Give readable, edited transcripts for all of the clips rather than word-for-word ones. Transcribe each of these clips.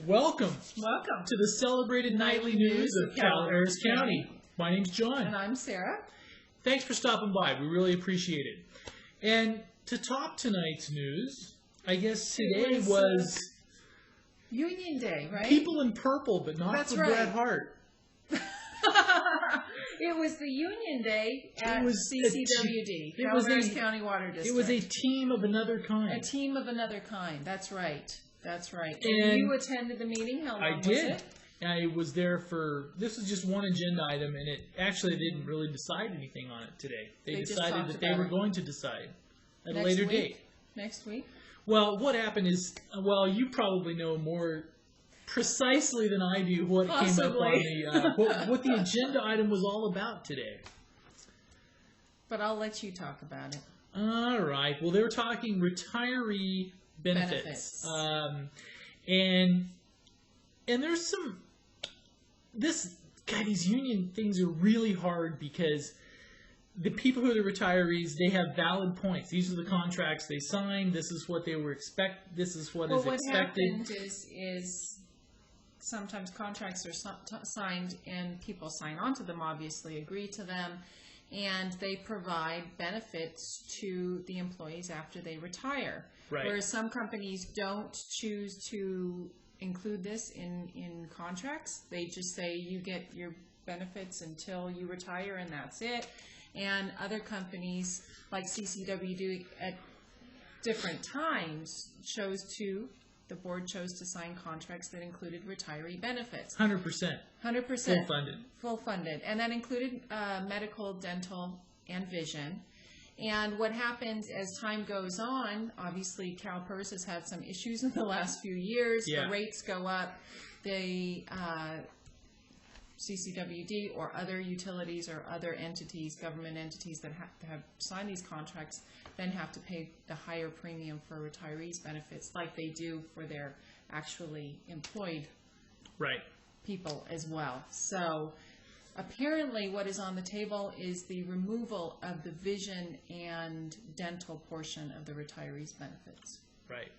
Welcome Welcome to the celebrated nightly news of Calaveras County. My name's John. And I'm Sarah. Thanks for stopping by. We really appreciate it. And to top tonight's news, I guess today was Union Day, right? People in Purple, but not That's for right. Bret Hart. It was the Union Day at CCWD, it was Calaveras County Water District. It was a team of another kind. A team of another kind. That's right. That's right. And you attended the meeting. How long I did. was it? I was there for, this was just one agenda item, and it actually they didn't really decide anything on it today. They decided that they were going to decide at a later date. Next week? Well, what happened is, you probably know more precisely than I do what came up on the, what the agenda item was all about today. But I'll let you talk about it. All right. Well, they were talking retiree benefits. And there's some, these union things are really hard because the people who are the retirees, they have valid points. These are the contracts they signed. This is what they were this is what is expected. What happened is sometimes contracts are signed and people sign onto them, obviously agree to them, and they provide benefits to the employees after they retire. Right. Whereas some companies don't choose to include this in contracts. They just say you get your benefits until you retire and that's it. And other companies like CCWD at different times the board chose to sign contracts that included retiree benefits. 100%. 100%. Full funded. Full funded. And that included medical, dental, and vision. And what happens as time goes on, obviously CalPERS has had some issues in the last few years. Yeah. The rates go up. The CCWD or other utilities or other entities, government entities that have signed these contracts, then have to pay the higher premium for retirees' benefits like they do for their actually employed people as well. So apparently what is on the table is the removal of the vision and dental portion of the retirees' benefits. Right.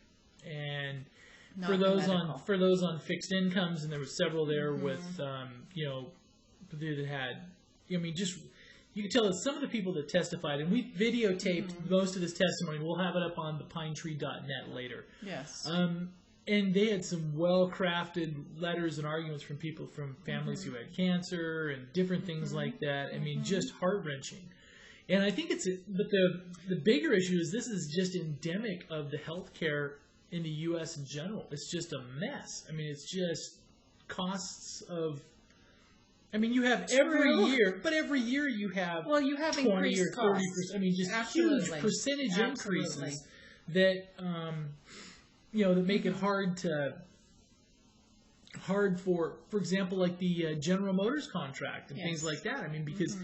And Not for those on fixed incomes, and there were several there with that had, just you can tell that some of the people that testified, and we videotaped most of this testimony. We'll have it up on the pinetree.net later. Yes. And they had some well-crafted letters and arguments from people from families who had cancer and different things like that. I mean, just heart-wrenching. And I think but the bigger issue is this is just endemic of the healthcare in the U.S. in general. It's just a mess. I mean, it's just costs of, you have every year, but every year you have, you have 20 or 30%. costs. Just huge percentage increases that, that make it hard for example, like the General Motors contract and things like that. Because,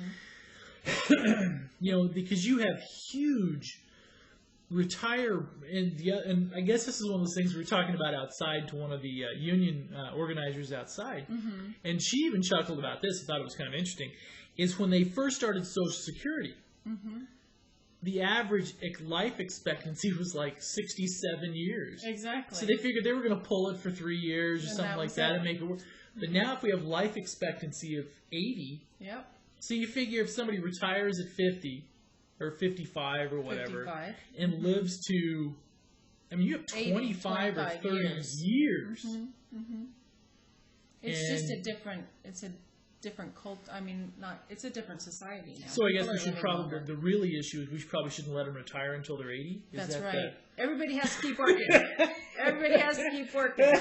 because you have huge and I guess this is one of those things we were talking about outside to one of the union organizers outside, and she even chuckled about this. I thought it was kind of interesting. Is when they first started Social Security, the average life expectancy was like 67 years. Exactly. So they figured they were going to pull it for 3 years or something like that and make it work. But now if we have life expectancy of 80, so you figure if somebody retires at 50 or 55 or whatever, and lives to, you have 25 or 30 years. It's just a different cult. It's a different society now. So I guess we should probably, the really issue is we probably shouldn't let them retire until they're 80. That's right. Everybody has to keep working. Everybody has to keep working.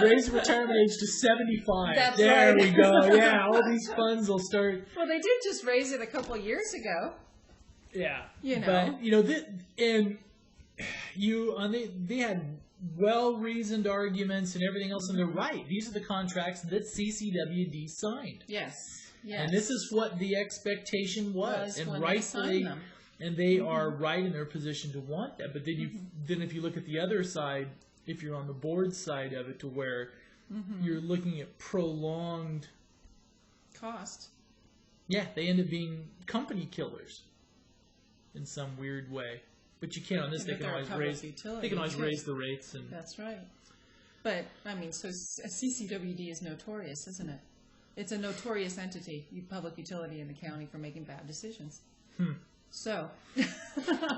Raise the retirement age to 75. That's there right. we go. Yeah, all these funds will start. Well, they did just raise it a couple of years ago. Yeah. But, they had well-reasoned arguments and everything else, and they're right. These are the contracts that CCWD signed. Yes. And this is what the expectation was. And rightfully, and they are right in their position to want that. But then if you look at the other side, if you're on the board side of it, to where you're looking at prolonged cost. Yeah, they end up being company killers in some weird way. But you can't on this. They can always raise the rates. And that's right. But, I mean, so CCWD is notorious, isn't it? It's a notorious entity, public utility in the county, for making bad decisions. So,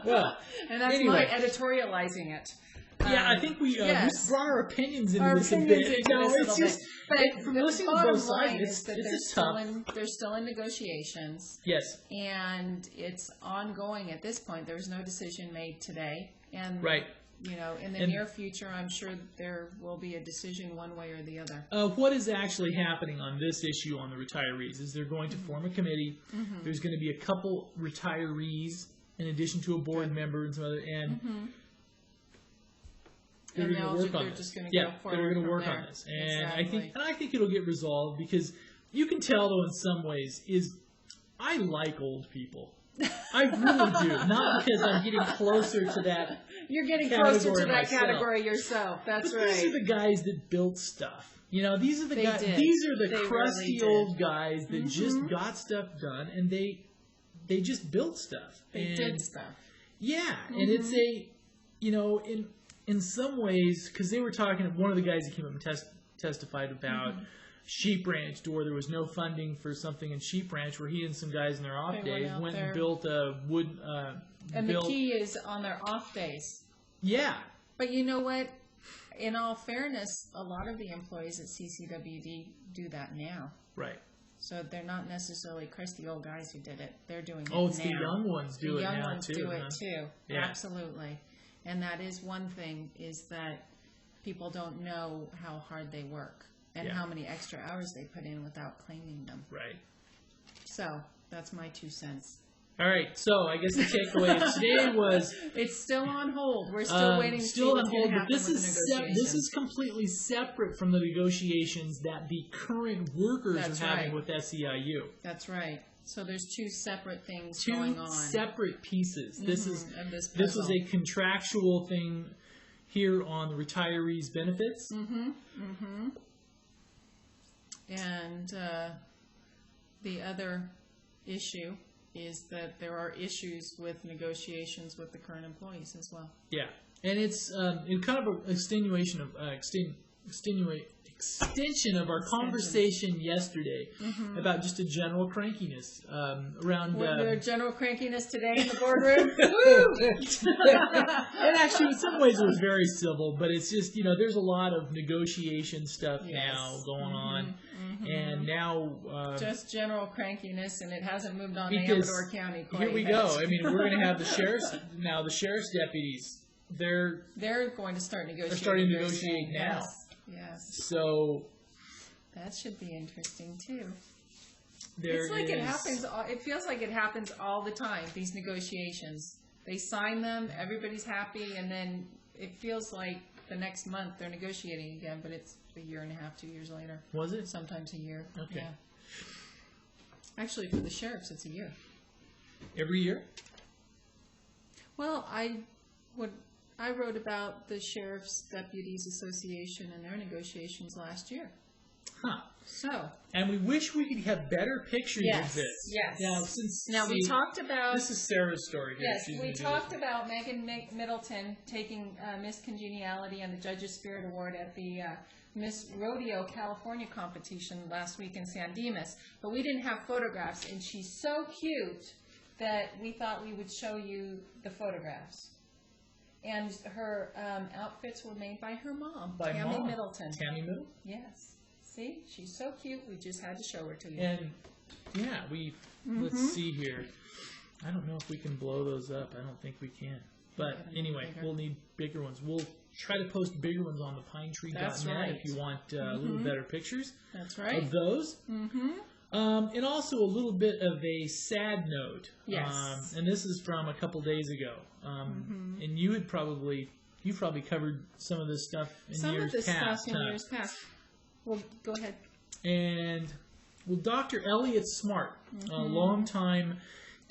well, and that's anyway. my editorializing it. Yeah, I think we yes. brought our opinions into this a bit. It's just, but from listening to both sides, is that they're still in negotiations. Yes. And it's ongoing at this point. There's no decision made today. And, right. you know, in the near future, I'm sure there will be a decision one way or the other. What is actually happening on this issue on the retirees is they're going to form a committee. There's going to be a couple retirees in addition to a board member and some other, they're going to work on this. They're going to work on this, and I think it'll get resolved, because you can tell, though, in some ways, I like old people. I really do. Not because I'm getting closer to that. You're getting closer to that category yourself. That's right. These are the guys that built stuff. You know, these are the guys. These are the crusty old guys that just got stuff done, and they just built stuff. They did stuff. Yeah, and it's in some ways, because they were talking, one of the guys that came up and testified about Sheep Ranch, where there was no funding for something in Sheep Ranch, where he and some guys in their off days went and built a wood. The key is on their off days. Yeah. But you know what? In all fairness, a lot of the employees at CCWD do that now. Right. So they're not necessarily crusty old guys who did it. They're doing it now. Oh, it's the young ones do it now, too. The young ones do it, too. Yeah. Absolutely. And that is one thing, is that people don't know how hard they work and how many extra hours they put in without claiming them. Right. So, that's my 2 cents. All right, so I guess the takeaway today was... It's still on hold. We're still waiting to see what's going to happen with the negotiations. This is completely separate from the negotiations that the current workers are having with SEIU. That's right. So there's 2 separate things going on. 2 separate pieces. This was a contractual thing here on the retirees' benefits. And the other issue is that there are issues with negotiations with the current employees as well. Yeah, and it's kind of an extension of our conversation yesterday about just a general crankiness around. Was there general crankiness today in the boardroom? Woo! And actually, in some ways, it was very civil, but it's just, there's a lot of negotiation stuff now going on. And now... just general crankiness, and it hasn't moved on to Amador County quite here we yet. go. I mean, we're going to have the sheriff's deputies. They're going to start negotiating. They're starting to negotiate now. Yes. So... that should be interesting, too. It feels like it happens all the time, these negotiations. They sign them, everybody's happy, and then it feels like the next month they're negotiating again, but it's a year and a half, 2 years later. Was it? Sometimes a year. Okay. Yeah. Actually, for the sheriffs, it's a year. Every year? Well, I wrote about the Sheriff's Deputies Association and their negotiations last year. Huh. So. And we wish we could have better pictures of this. Yes. Now, we talked about... This is Sarah's story here. Yes, we talked about Megan Middleton taking Miss Congeniality and the Judge's Spirit Award at the Miss Rodeo California competition last week in San Dimas. But we didn't have photographs, and she's so cute that we thought we would show you the photographs. And her outfits were made by her mom, Tammy Middleton. Tammy Middleton? Yes. See, she's so cute. We just had to show her to you. And yeah, let's see here. I don't know if we can blow those up. I don't think we can. But anyway, we'll need bigger ones. We'll try to post bigger ones on the pinetree.net if you want a little better pictures. That's right. Of those. And also a little bit of a sad note. Yes. And this is from a couple days ago. And you've probably covered some of this stuff in years past. Well, go ahead. And, Dr. Elliot Smart, a longtime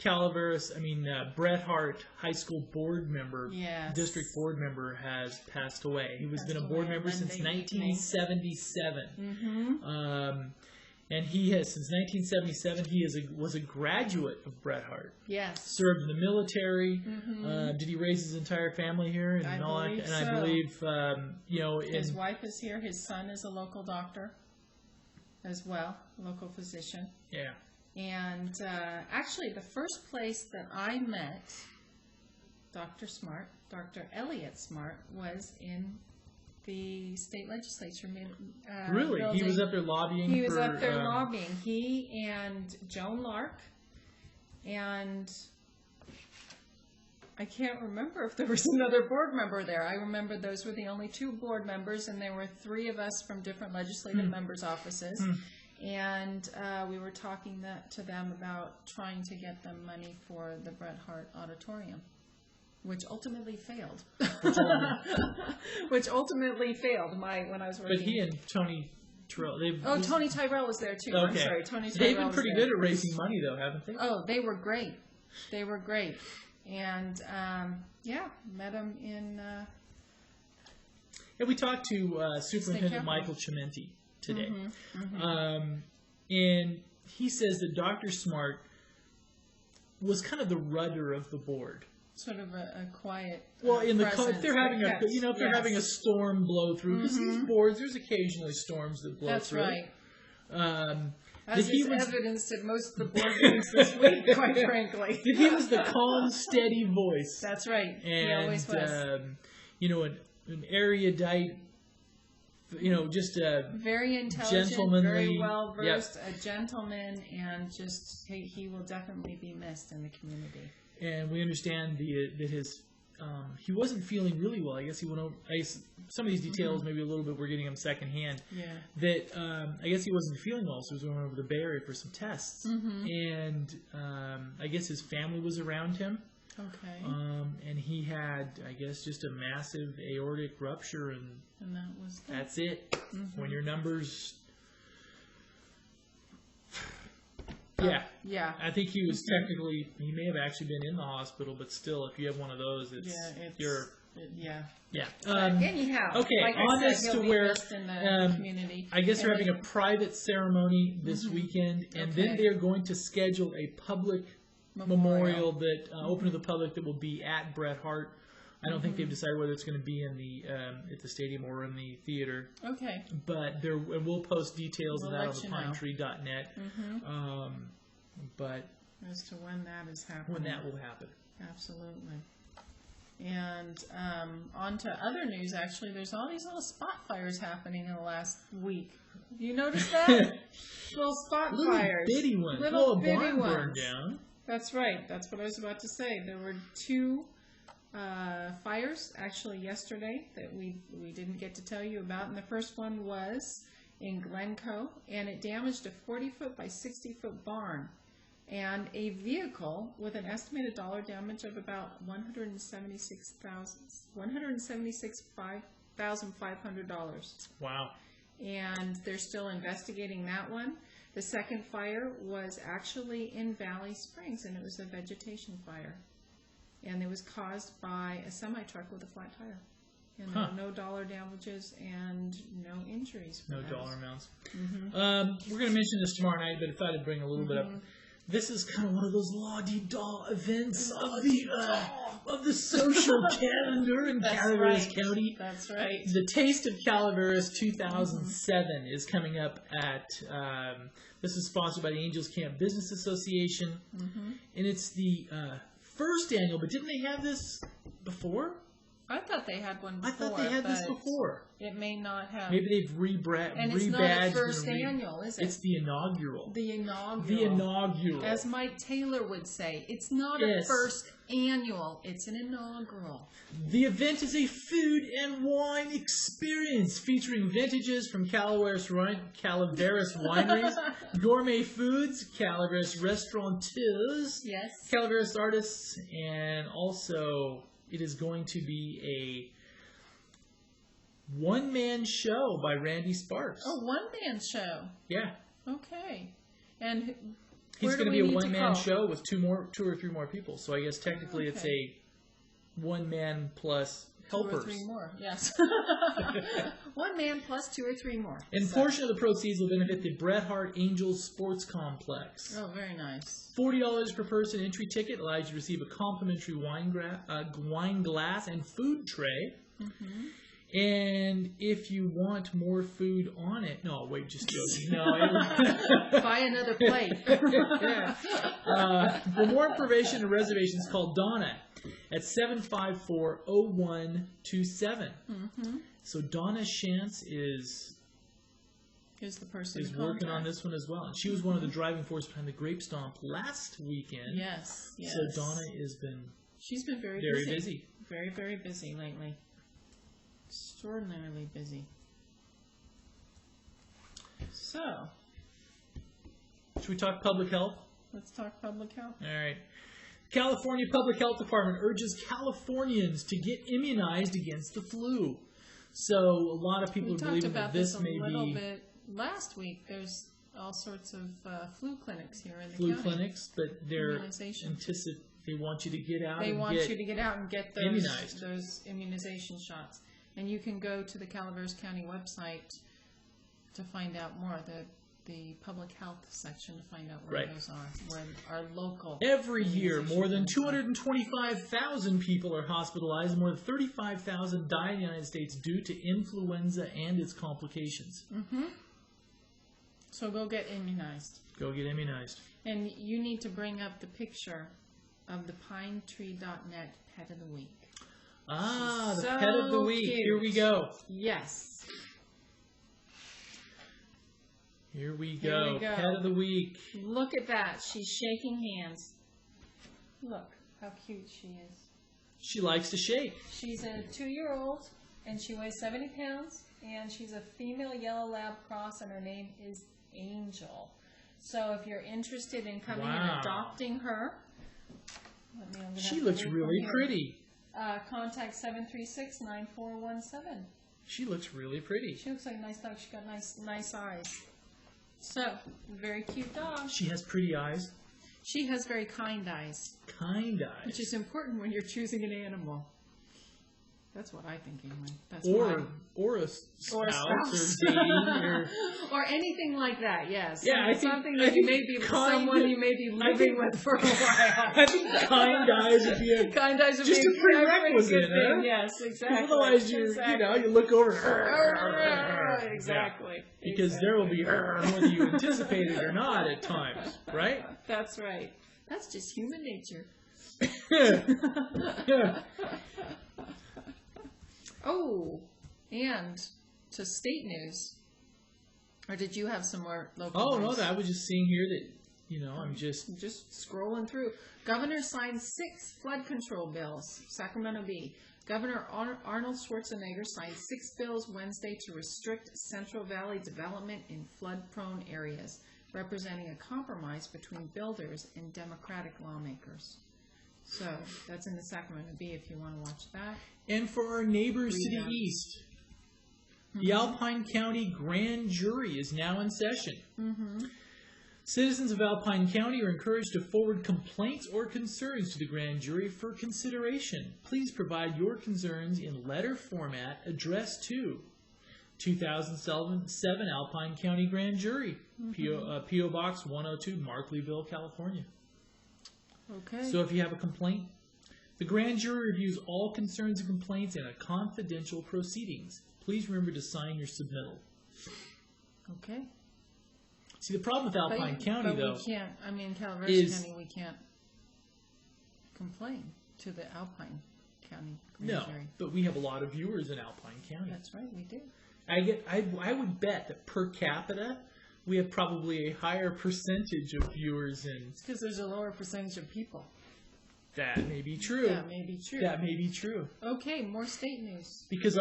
Bret Hart High School board member, district board member, has passed away. He was been a board member since 1977. And he has, since 1977, was a graduate of Bret Hart. Yes. Served in the military. Did he raise his entire family here? And I all believe that? so. And I believe, his wife is here. His son is a local doctor as well, local physician. Yeah. And actually, the first place that I met Dr. Smart, Dr. Elliott Smart, was in the state legislature. Really? Building. He was up there lobbying? He was up there lobbying. He and Joan Lark, and I can't remember if there was another board member there. I remember those were the only 2 board members, and there were 3 of us from different legislative members' offices. And we were talking to them about trying to get them money for the Bret Hart Auditorium, which ultimately failed. Which ultimately failed. When I was working. But he and Tony Tyrrell. Tony Tyrrell was there too. Okay. I'm sorry, Tony Tyrrell. They've been pretty good at raising money, though, haven't they? Oh, they were great. They were great. And met him in. And we talked to Superintendent Michael Chimenti today, and he says that Dr. Smart was kind of the rudder of the board. Sort of a quiet. Well, if they're having having a storm blow through, because these boards, there's occasionally storms that blow through. That's right. As is evidenced at most of the board meetings this week, quite frankly. That he was the calm, steady voice. That's right. And, he always was. An erudite, just a very intelligent, gentlemanly, very well versed, a gentleman, and just he will definitely be missed in the community. And we understand that his he wasn't feeling really well. I guess he went over. Some of these details, maybe a little bit, we're getting them secondhand. Yeah. That I guess he wasn't feeling well, so he was going over to the Bay Area for some tests. And I guess his family was around him. Okay. And he had, I guess, just a massive aortic rupture, and that's it. When your numbers. Yeah. I think he was technically, he may have actually been in the hospital, but still, if you have one of those, Yeah. Anyhow, okay, like on I said, to where in the community. I guess they're having a private ceremony this weekend, and then they're going to schedule a public memorial that open to the public that will be at Bret Hart. I don't think they've decided whether it's going to be in the at the stadium or in the theater. Okay. But we'll post details of that on the pinetree.net. But as to when that is happening. When that will happen. Absolutely. And on to other news, actually, there's all these little spot fires happening in the last week. You notice that? Little spot fires. Bitty ones. Little bitty barn ones. Burned down. That's right. That's what I was about to say. There were 2 fires, actually, yesterday that we didn't get to tell you about. And the first one was in Glencoe, and it damaged a 40-foot by 60-foot barn and a vehicle with an estimated dollar damage of about $176,500. Wow. And they're still investigating that one. The second fire was actually in Valley Springs, and it was a vegetation fire. And it was caused by a semi-truck with a flat tire. And there were no dollar damages and no injuries. No dollar amounts. We're going to mention this tomorrow night, but I thought I'd bring a little bit up. This is kind of one of those la-di-da events of the social calendar in Calaveras County. That's right. The Taste of Calaveras 2007 is coming up at, this is sponsored by the Angels Camp Business Association, and it's the first annual, but didn't they have this before? I thought they had one before. I thought they had this before. It may not have. Maybe they've rebadged. And it's not the first annual, is it? It's the inaugural. The inaugural. The inaugural. As Mike Taylor would say, it's not a first annual, it's an inaugural. The event is a food and wine experience featuring vintages from Calaveras wineries, gourmet foods, Calaveras restaurateurs, Calaveras artists, and also it is going to be a one-man show by Randy Sparks. Oh, one-man show. Yeah. Okay. And he's going to be a one-man show with 2 or 3 more people. So I guess technically it's a one-man plus helpers. 2 or 3 more, yes. One man plus 2 or 3 more. And portion of the proceeds will benefit the Bret Hart Angels Sports Complex. Oh, very nice. $40 per person entry ticket allows you to receive a complimentary wine glass and food tray. Mm-hmm. And if you want more food on it, no, wait, just joking. No, buy another plate. Yeah. For more information and reservations, call Donna at 754-0127. Mm-hmm. So Donna Shantz is the person working on this one as well. And she was one of the driving forces behind the Grape Stomp last weekend. Yes, yes. So Donna She's been very busy. Very, very busy lately. Extraordinarily busy. So, should we talk public health? Let's talk public health. All right. California Public Health Department urges Californians to get immunized against the flu. So a lot of people are believing that this may be... We talked about this a little bit last week. There's all sorts of flu clinics here in the county. Flu clinics, but they're they want you to get out and get immunized. Those immunization shots. And you can go to the Calaveras County website to find out more. The public health section to find out where those are, where our local. Every year, more than 225,000 people are hospitalized. More than 35,000 die in the United States due to influenza and its complications. Mm-hmm. So go get immunized. Go get immunized. And you need to bring up the picture of the pinetree.net Pet of the Week. Ah, the Pet of the Week. Cute. Here we go. Yes. Here we go. Pet of the Week. Look at that. She's shaking hands. Look how cute she is. She likes to shake. She's a 2-year-old, and she weighs 70 pounds, and she's a female yellow lab cross, and her name is Angel. So if you're interested in coming and adopting her, she looks really pretty. Contact 736-9417. She looks really pretty. She looks like a nice dog. She's got nice eyes. So, very cute dog. She has pretty eyes. She has very kind eyes. Kind eyes. Which is important when you're choosing an animal. That's what I think anyway. That's or a spouse. Or dating or anything like that, yes. Yeah, I think something that you may be someone you may be living with for a while. I think kind eyes would be a prerequisite, thing. Yes, exactly. Otherwise you look over exactly. Because there will be whether you anticipate it or not at times, right? That's right. That's just human nature. Oh, and to state news. Or did you have some more local news? No, I was just seeing here that, I'm just scrolling through. Governor signed 6 flood control bills. Sacramento Bee. Governor Arnold Schwarzenegger signed 6 bills Wednesday to restrict Central Valley development in flood-prone areas, representing a compromise between builders and Democratic lawmakers. So, that's in the Sacramento Bee if you want to watch that. And for our neighbors to the east, the Alpine County Grand Jury is now in session. Mm-hmm. Citizens of Alpine County are encouraged to forward complaints or concerns to the Grand Jury for consideration. Please provide your concerns in letter format addressed to 2007 Alpine County Grand Jury, P.O. Box 102, Markleeville, California. Okay. So if you have a complaint, the Grand Jury reviews all concerns and complaints in a confidential proceedings. Please remember to sign your submittal. Okay. See, the problem with Alpine County, though, we can't, Calaveras County, we can't complain to the Alpine County Grand Jury. But we have a lot of viewers in Alpine County. That's right, we do. I would bet that per capita, we have probably a higher percentage of viewers in... It's because there's a lower percentage of people. That may be true. That may be true. That may be true. Okay, more state news. Because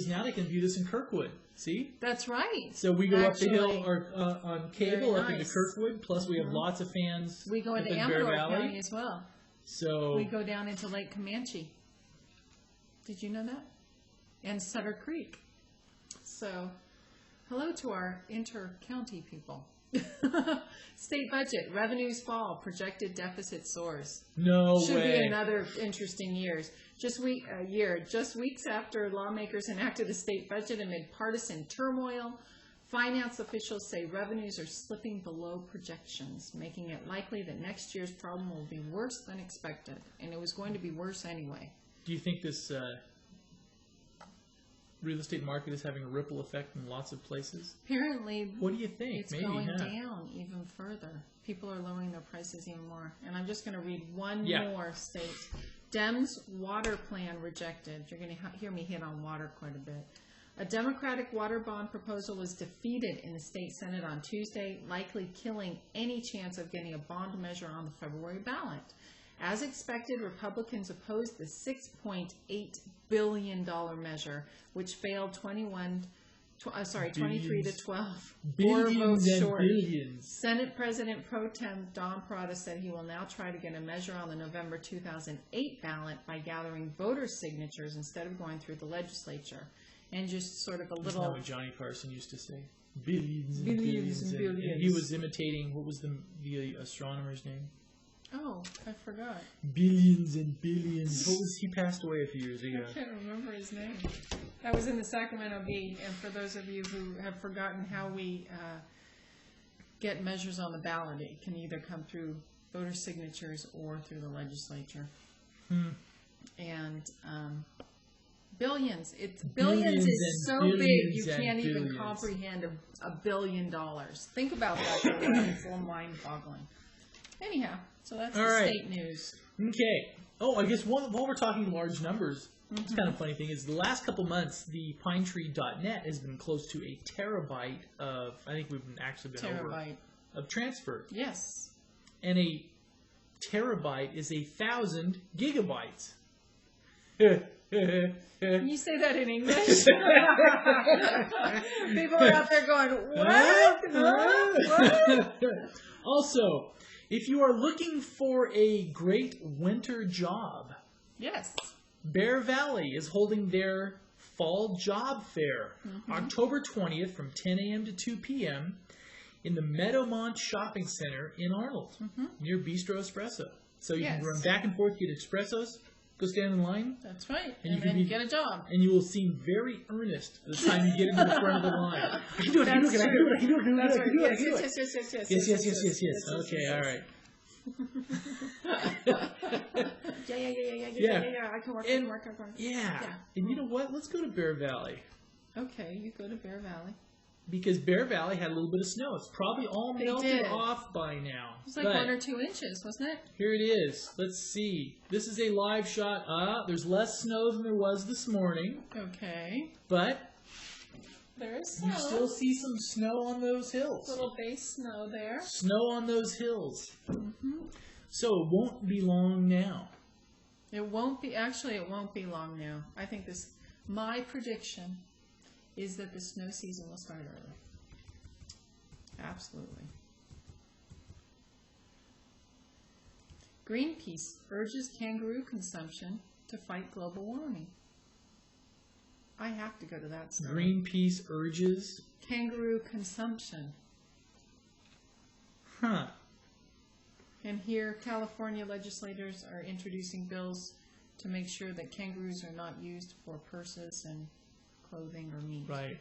now they can view this in Kirkwood. See? That's right. So we go up the hill or on cable up into Kirkwood. Plus we have lots of fans. We go into Amador County as well. So we go down into Lake Comanche. Did you know that? And Sutter Creek. So, hello to our inter-county people. State budget. Revenues fall. Projected deficit soars. No way. Should be another interesting years. Just weeks after lawmakers enacted a state budget amid partisan turmoil, finance officials say revenues are slipping below projections, making it likely that next year's problem will be worse than expected. And it was going to be worse anyway. Do you think this real estate market is having a ripple effect in lots of places? Apparently, what do you think? It's going down even further. People are lowering their prices even more. And I'm just going to read one more state. Dems water plan rejected. You're going to hear me hit on water quite a bit. A Democratic water bond proposal was defeated in the state Senate on Tuesday, likely killing any chance of getting a bond measure on the February ballot. As expected, Republicans opposed the $6.8 billion measure, which failed 23 to 12. Four votes short. Senate President Pro Tem Don Prada said he will now try to get a measure on the November 2008 ballot by gathering voter signatures instead of going through the legislature. And just sort of a little... Isn't that what Johnny Carson used to say? Billions and billions. And he was imitating, what was the astronomer's name? Oh, I forgot. Billions and billions. He passed away a few years ago. I can't remember his name. That was in the Sacramento Bee. And for those of you who have forgotten how we get measures on the ballot, it can either come through voter signatures or through the legislature. And billions. Billions is so big you can't even comprehend $1 billion. Think about that. It's a little mind-boggling. Anyhow, so that's the state news. Okay. Oh, I guess while we're talking large numbers, it's kind of a funny thing is the last couple months, the Pinetree.net has been close to a terabyte of, I think we've actually been over, of transfer. Yes. And a terabyte is 1,000 gigabytes. Can you say that in English? People are out there going, what? What? Also, if you are looking for a great winter job, yes, Bear Valley is holding their fall job fair, October 20th from 10 a.m. to 2 p.m. in the Meadowmont Shopping Center in Arnold, near Bistro Espresso. So you can run back and forth, get espressos, go stand in line. That's right. And then you get a job. And you will seem very earnest the time you get into the front of the line. I can do it, I can do it, I can do it. Yes. Okay, all right. Yeah. I can work. Yeah. And you know what? Let's go to Bear Valley. Okay, you go to Bear Valley. Because Bear Valley had a little bit of snow. It's probably all melted off by now. It was like 1 or 2 inches, wasn't it? Here it is. Let's see. This is a live shot. There's less snow than there was this morning. Okay. But there is snow. You still see some snow on those hills. Little base snow there. Snow on those hills. So it won't be long now. It won't be. Actually, it won't be long now. I think my prediction is that the snow season will start early. Absolutely. Greenpeace urges kangaroo consumption to fight global warming. I have to go to that story. Greenpeace urges? Kangaroo consumption. Huh. And here, California legislators are introducing bills to make sure that kangaroos are not used for purses and clothing or meat. Right.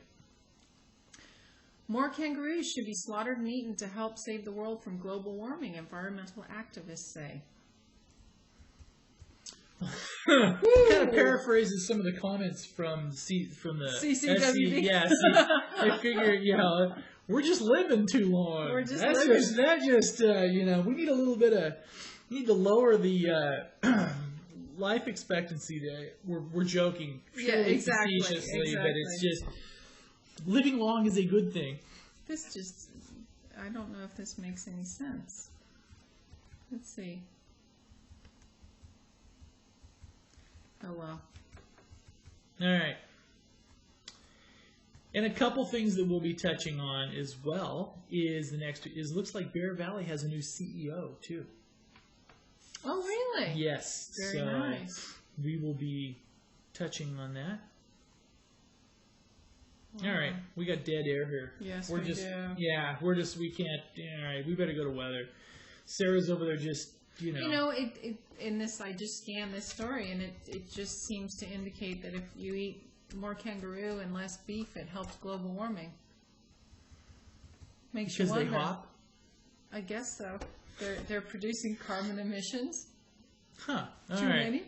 More kangaroos should be slaughtered and eaten to help save the world from global warming, environmental activists say. Kind of paraphrases some of the comments from the CCWB. Yeah, I figure, we're just living too long. We're just we need a little bit of, need to lower the life expectancy there. We're joking. Exactly. But it's just, living long is a good thing. I don't know if this makes any sense. Let's see. Oh, well. All right. And a couple things that we'll be touching on as well looks like Bear Valley has a new CEO too. Oh, really? Yes. Very nice. We will be touching on that. Wow. All right. We got dead air here. Yes, we do. Yeah, we can't. All right. We better go to weather. Sarah's over there just In this, I just scanned this story, and it just seems to indicate that if you eat more kangaroo and less beef, it helps global warming. Makes you wonder. Because they hop? I guess so. They're producing carbon emissions. Huh. All Too right. many?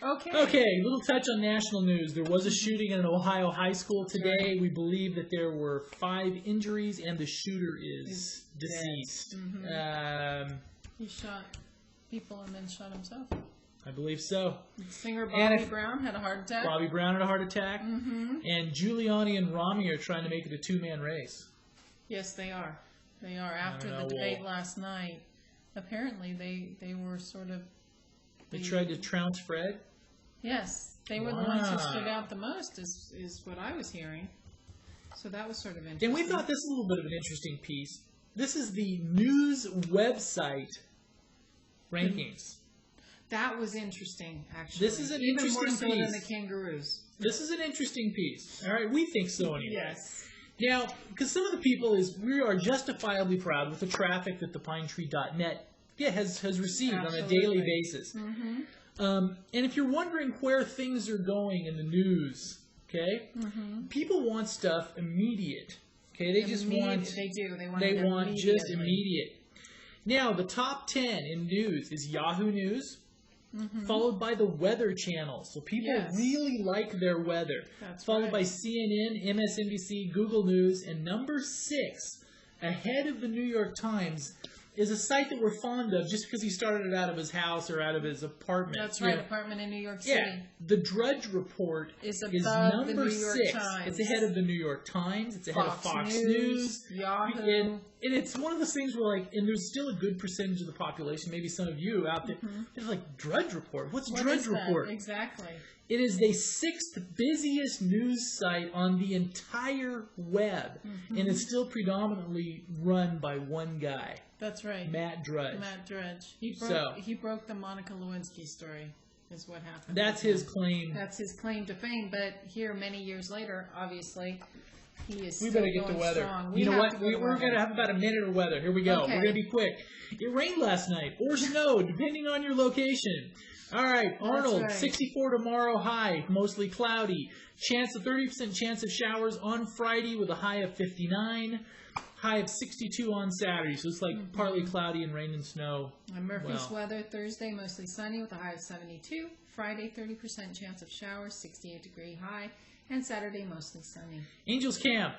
Okay. Okay, a little touch on national news. There was a shooting in an Ohio high school today. We believe that there were 5 injuries, and the shooter is deceased. He shot people and then shot himself. I believe so. Singer Bobby Brown had a heart attack. Bobby Brown had a heart attack. And Giuliani and Rami are trying to make it a 2-man race. Yes, they are. They are. After the debate last night, apparently they were sort of... They tried to trounce Fred? Yes. They were the ones who stood out the most, is what I was hearing. So that was sort of interesting. And we thought this was a little bit of an interesting piece. This is the news website rankings. That was interesting, actually. This is an Even interesting more so piece. than the kangaroos. This is an interesting piece. All right, we think so anyway. Yes. Now, because some of the people we are justifiably proud with the traffic that the pinetree.net has received on a daily basis. And if you're wondering where things are going in the news, okay, people want stuff immediate. Okay, they just want. They do. They want just immediate. Now, the top 10 in news is Yahoo News, followed by the Weather Channel. So people really like their weather. That's followed by CNN, MSNBC, Google News, and number 6, ahead of the New York Times, is a site that we're fond of just because he started it out of his house or out of his apartment. That's right, apartment in New York City. Yeah, the Drudge Report is number the New York 6. Times. It's ahead of the New York Times. It's ahead of Fox News. Yahoo. And it's one of those things where, like, and there's still a good percentage of the population, maybe some of you out there, it's like, Drudge Report? What Drudge Report? Exactly. It is the 6th busiest news site on the entire web, and it's still predominantly run by one guy. That's right. Matt Drudge. Matt Drudge. He broke the Monica Lewinsky story, is what happened. That's his claim. That's his claim to fame, but here, many years later, obviously, he is We still better get to going weather. strong. You know what? We're going to have about a minute of weather. Here we go. Okay. We're going to be quick. It rained last night, or snowed, depending on your location. All right, Arnold, 64 tomorrow, high, mostly cloudy. 30% chance of showers on Friday with a high of 59. High of 62 on Saturday, so it's like partly cloudy and rain and snow. And Murphy's weather, Thursday, mostly sunny with a high of 72. Friday, 30% chance of showers, 68-degree high. And Saturday, mostly sunny. Angels Camp,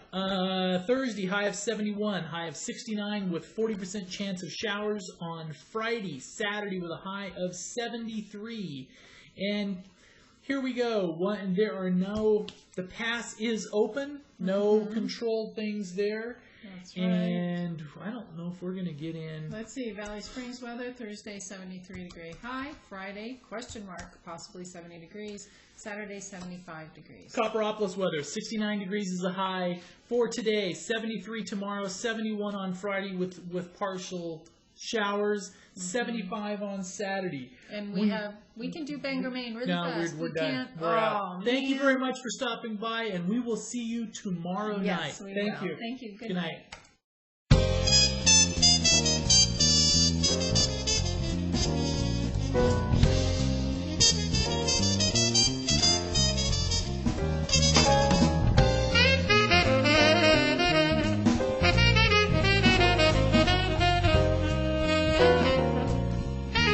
Thursday, high of 71, high of 69 with 40% chance of showers on Friday. Saturday with a high of 73. And here we go. The pass is open. No controlled things there. That's right. And I don't know if we're going to get in. Let's see. Valley Springs weather, Thursday, 73-degree high. Friday, question mark, possibly 70 degrees. Saturday, 75 degrees. Copperopolis weather, 69 degrees is the high for today. 73 tomorrow, 71 on Friday with partial showers. 75 on Saturday. And we can do Bangor, Maine really fast. We're done. We're out. Thank you very much for stopping by, and we will see you tomorrow night. Thank you. Good night.